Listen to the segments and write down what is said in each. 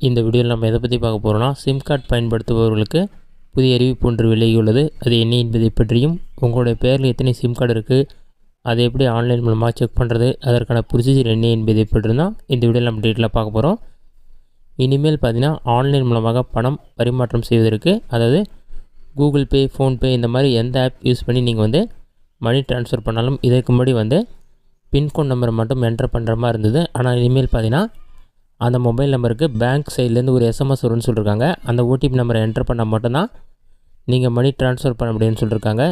இந்த வீடியோவில் நம்ம எதை பற்றி பார்க்க போகிறோம்னா, சிம் கார்டு பயன்படுத்துபவர்களுக்கு புதிய அறிவிப்பு ஒன்று விலகியுள்ளது. அது என்ன என்பதை பற்றியும், உங்களுடைய பேரில் எத்தனை சிம் கார்டு இருக்குது, அதை எப்படி ஆன்லைன் மூலமாக செக் பண்ணுறது, அதற்கான ப்ரொசீஜர் என்ன என்பதை பற்றி தான் இந்த வீடியோவில் நம்ம டீட்டெயிலாக பார்க்க போகிறோம். இனிமேல் பார்த்தீங்கன்னா ஆன்லைன் மூலமாக பணம் பரிமாற்றம் செய்வதற்கு, அதாவது கூகுள் பே, ஃபோன்பே இந்த மாதிரி எந்த ஆப் யூஸ் பண்ணி நீங்கள் மணி ட்ரான்ஸ்ஃபர் பண்ணாலும் இதற்கு முன்னாடி பின்கோட் நம்பரை மட்டும் என்டர் பண்ணுற மாதிரி இருந்தது. ஆனால் இனிமேல் பார்த்தீங்கன்னா அந்த மொபைல் நம்பருக்கு பேங்க் சைட்லேருந்து ஒரு எஸ்எம்எஸ் வரும்னு சொல்லியிருக்காங்க. அந்த ஓடிபி நம்பரை என்டர் பண்ணால் மட்டும்தான் நீங்கள் மணி ட்ரான்ஸ்ஃபர் பண்ண முடியும்னு சொல்லியிருக்காங்க.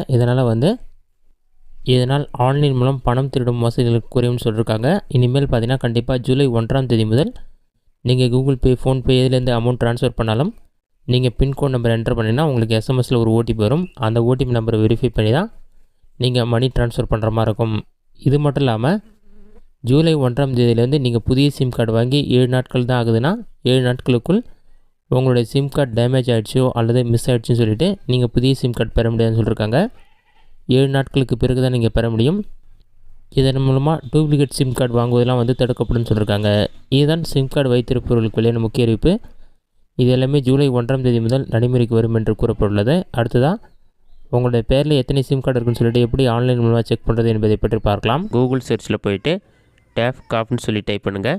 இதனால் ஆன்லைன் மூலம் பணம் திருடும் மோசடிகளுக்கு குறையும்னு சொல்லியிருக்காங்க. இனிமேல் பார்த்தீங்கன்னா கண்டிப்பாக ஜூலை 1ஆம் தேதி முதல் நீங்கள் கூகுள் பே, ஃபோன்பே இதிலேருந்து அமௌண்ட் ட்ரான்ஸ்ஃபர் பண்ணாலும் நீங்கள் பின்கோட் நம்பர் என்டர் பண்ணிங்கன்னா உங்களுக்கு எஸ்எம்எஸில் ஒரு ஓடிபி வரும். அந்த ஓடிபி நம்பரை வெரிஃபை பண்ணி தான் நீங்கள் மணி ட்ரான்ஸ்ஃபர் பண்ணுற மாதிரி இருக்கும். இது மட்டும் இல்லாமல் ஜூலை 1ஆம் தேதியிலேருந்து நீங்கள் புதிய சிம் கார்டு வாங்கி 7 நாட்கள் தான் ஆகுதுன்னா, 7 நாட்களுக்குள் உங்களுடைய சிம் கார்டு டேமேஜ் ஆகிடுச்சோ அல்லது மிஸ் ஆகிடுச்சுன்னு சொல்லிவிட்டு நீங்கள் புதிய சிம் கார்டு பெற முடியாதுன்னு சொல்லியிருக்காங்க. 7 நாட்களுக்கு பிறகு தான் நீங்கள் பெற முடியும். இதன் மூலமாக டூப்ளிகேட் சிம் கார்டு வாங்குவதெல்லாம் தடுக்கப்படும் சொல்லியிருக்காங்க. இதுதான் சிம் கார்டு வைத்திருப்பவர்களுக்கு வெளியான முக்கிய அறிவிப்பு. இது எல்லாமே ஜூலை 1ஆம் தேதி முதல் நடைமுறைக்கு வரும் என்று கூறப்பட்டுள்ளது. அடுத்ததாக உங்களுடைய பேரில் எத்தனை சிம் கார்டு இருக்குன்னு சொல்லிட்டு எப்படி ஆன்லைன் மூலமாக செக் பண்ணுறது என்பதை பற்றி பார்க்கலாம். கூகுள் சர்ச்சில் போயிட்டு டேஃப் காப்னு சொல்லி டைப் பண்ணுங்கள்.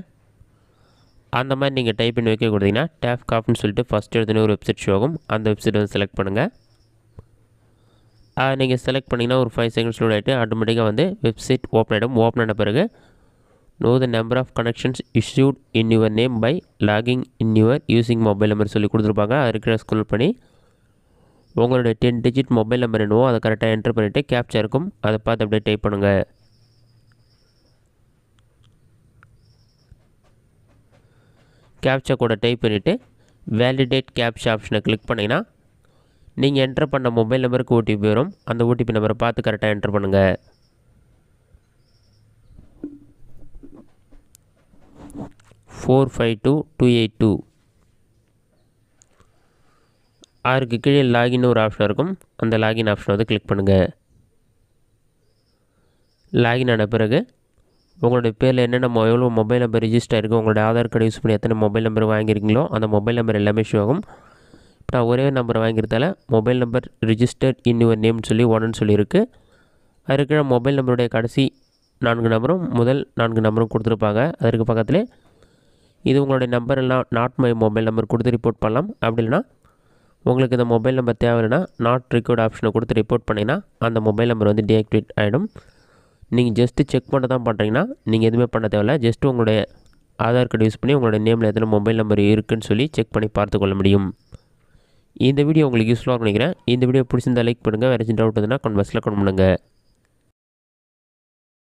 அந்த மாதிரி நீங்கள் டைப் பண்ணி வைக்க கொடுத்தீங்கன்னா டேஃப் காப்னு சொல்லிட்டு ஃபஸ்ட் எடுத்துன்னு ஒரு வெப்சைட் ஷோ ஆகும். அந்த வெப்சைட் செலக்ட் பண்ணுங்கள். நீங்கள் செலக்ட் பண்ணிங்கன்னா ஒரு 5 செகண்ட்ஸ் லோட் ஆகிட்டு ஆட்டோமேட்டிக்காக வெப்சைட் ஓப்பன் ஆகிடும். ஓப்பன் ஆன பிறகு know the number of connections issued in your name by logging in your using mobile number சொல்லி கொடுத்துருப்பாங்க. அது இருக்கிற ஸ்க்ரோல் பண்ணி உங்களுடைய 10 டிஜிட் மொபைல் நம்பர் என்னவோ அதை கரெக்டாக என்டர் பண்ணிவிட்டு கேப்ச்சா இருக்கும், அதை பார்த்து அப்படியே டைப் பண்ணுங்கள். கேப்ச்சா கூட டைப் பண்ணிவிட்டு வேலிடேட் கேப்ச்சா ஆப்ஷனை கிளிக் பண்ணிங்கன்னா நீங்கள் என்டர் பண்ண மொபைல் நம்பருக்கு ஓடிபி வரும். அந்த ஓடிபி நம்பரை பார்த்து கரெக்டாக என்டர் பண்ணுங்கள். ஃபோர் 52282 ஆருக்கு கீழே லாகின் ஒரு ஆப்ஷன் இருக்கும். அந்த லாகின் ஆப்ஷனை கிளிக் பண்ணுங்கள். லாகின் ஆன பிறகு உங்களுடைய பேரில் என்னென்ன எவ்வளோ மொபைல் நம்பர் ரிஜிஸ்டர் ஆகிருக்கு, உங்களுடைய ஆதார் கார்டு யூஸ் பண்ணி எத்தனை மொபைல் நம்பர் வாங்கியிருக்கீங்களோ அந்த மொபைல் நம்பர் எல்லாமே ஷோ ஆகும். இப்போ நான் ஒரே நம்பர் வாங்கிறதால mobile number registered in your நேம்னு சொல்லி 1ன்னு சொல்லியிருக்கு. அது இருக்கிற மொபைல் நம்பருடைய கடைசி 4 நம்பரும் முதல் 4 நம்பரும் கொடுத்துருப்பாங்க. அதற்கு பக்கத்தில் இது உங்களுடைய நம்பர் எல்லாம் நாட் மை மொபைல் நம்பர் கொடுத்து ரிப்போர்ட் பண்ணலாம். அப்படி இல்லைனா உங்களுக்கு இந்த மொபைல் நம்பர் தேவைன்னா நாட் ரெக்கார்ட் ஆப்ஷனை கொடுத்து ரிப்போர்ட் பண்ணிங்கன்னா அந்த மொபைல் நம்பர் டீஆக்டிவேட் ஆகிடும். நீங்கள் ஜஸ்ட்டு செக் பண்ண தான் பண்ணுறீங்கன்னா நீங்கள் எதுவுமே பண்ண தேவையில்ல. ஜஸ்ட்டு உங்களுடைய ஆதார் கார்டு யூஸ் பண்ணி உங்களுடைய நேமில் எத்தனை மொபைல் நம்பர் இருக்குதுன்னு சொல்லி செக் பண்ணி பார்த்துக்கொள்ள முடியும். இந்த வீடியோ உங்களுக்கு யூஸ்ஃபுல்லாக நினைக்கிறேன். இந்த வீடியோ பிடிச்சிருந்தால் லைக் பண்ணுங்கள். வேறு ஏதாச்சும் டவுட் இருந்தால் கமெண்ட் பாக்ஸில் கமெண்ட் பண்ணுங்கள்.